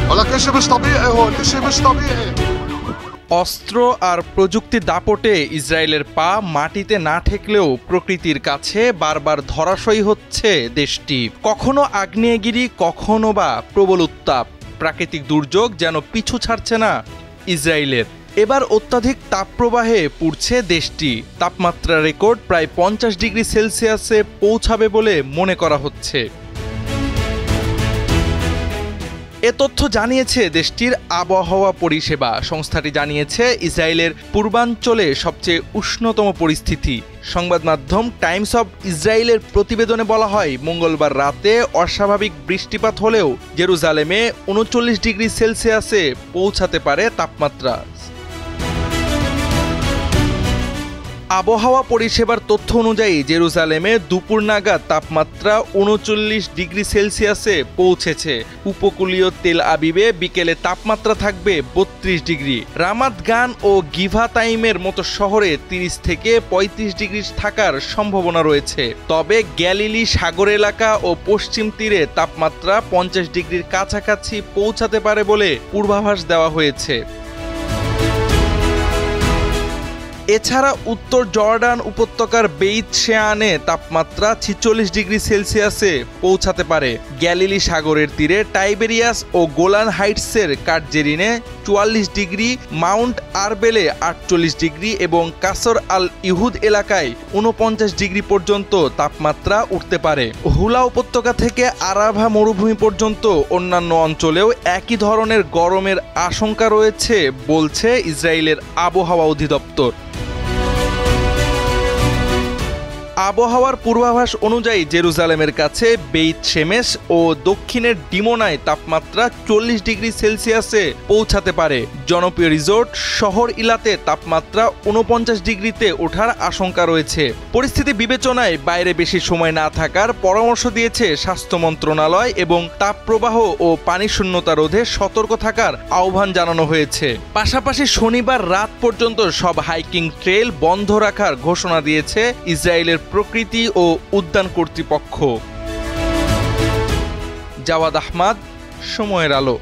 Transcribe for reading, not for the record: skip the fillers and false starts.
ولك شيء مش طبيعي هون، شيء مش طبيعي। অস্ত্র আর প্রযুক্তির দাপটে ইসরায়েলের পা মাটিতে না ঠেকলেও প্রকৃতির কাছে বারবার ধরাশয়ী হচ্ছে দেশটি। কখনো আগ্নেয়গিরি, কখনো বা প্রবল উত্তাপ, প্রাকৃতিক দুর্যোগ যেন পিছু ছাড়ছে না ইসরায়েলের। এবার অত্যাধিক তাপপ্রবাহে পুড়ছে দেশটি। তাপমাত্রা রেকর্ড প্রায় 50 ডিগ্রি সেলসিয়াসে পৌঁছাবে বলে মনে করা হচ্ছে। এ তথ্য জানিয়েছে দেশটির আবহাওয়া পরিষেবা সংস্থাটি জানিয়েছে ইসরায়েলের পূর্বাঞ্চলে সবচেয়ে উষ্ণতম পরিস্থিতি। সংবাদ মাধ্যম টাইমস অব ইসরায়েলের প্রতিবেদনে বলা হয়, মঙ্গলবার রাতে অস্বাভাবিক বৃষ্টিপাত হলেও জেরুজালেমে 39 ডিগ্রি সেলসিয়াসে পৌঁছাতে পারে তাপমাত্রা। আবহাওয়া পরিষেবার তথ্য অনুযায়ী জেরুজালেমে দুপুর নাগাদ তাপমাত্রা 39 ডিগ্রি সেলসিয়াসে পৌঁছেছে। উপকূলীয় তেল আবিবে বিকেলে তাপমাত্রা থাকবে 32 ডিগ্রি। রামাত গান ও গিভাতাইমের মতো শহরে 30 থেকে 35 ডিগ্রি থাকার সম্ভাবনা রয়েছে। তবে গ্যালিলি সাগর এলাকা ও পশ্চিম তীরে তাপমাত্রা 50 ডিগ্রির কাছাকাছি পৌঁছাতে পারে বলে পূর্বাভাস দেওয়া হয়েছে। এছাড়া উত্তর জর্ডান উপত্যকার বেইত শেয়ানে তাপমাত্রা 46 ডিগ্রি সেলসিয়াসে পৌঁছাতে পারে। গ্যালিলি সাগরের তীরে টাইবেরিয়াস ও গোলান হাইটসের কাটজেরিনে 44 ডিগ্রি, মাউন্ট আরবেলে 48 ডিগ্রি এবং কাসর আল ইহুদ এলাকায় 49 ডিগ্রি পর্যন্ত তাপমাত্রা উঠতে পারে। হুলা উপত্যকা থেকে আরাভা মরুভূমি পর্যন্ত অন্যান্য অঞ্চলেও একই ধরনের গরমের আশঙ্কা রয়েছে বলছে ইসরায়েলের আবহাওয়া অধিদপ্তর। আবহাওয়ার পূর্বাভাস অনুযায়ী জেরুজালেমের কাছে বেইত শেমেশ ও দক্ষিণের ডিমোনায় তাপমাত্রা 40 ডিগ্রি সেলসিয়াসে পৌঁছাতে পারে। জনপ্রিয় রিসোর্ট শহর ইলাতে তাপমাত্রা 49 ডিগ্রিতে ওঠার আশঙ্কা রয়েছে। পরিস্থিতি বিবেচনায় বাইরে বেশি সময় না থাকার পরামর্শ দিয়েছে স্বাস্থ্য মন্ত্রণালয় এবং তাপপ্রবাহ ও পানি শূন্যতা রোধে সতর্ক থাকার আহ্বান জানানো হয়েছে। পাশাপাশি শনিবার রাত পর্যন্ত সব হাইকিং ট্রেল বন্ধ রাখার ঘোষণা দিয়েছে ইসরায়েলের প্রকৃতি ও উদ্যান কর্তৃপক্ষ। জাওয়াদ আহমদ, সময়ের আলো।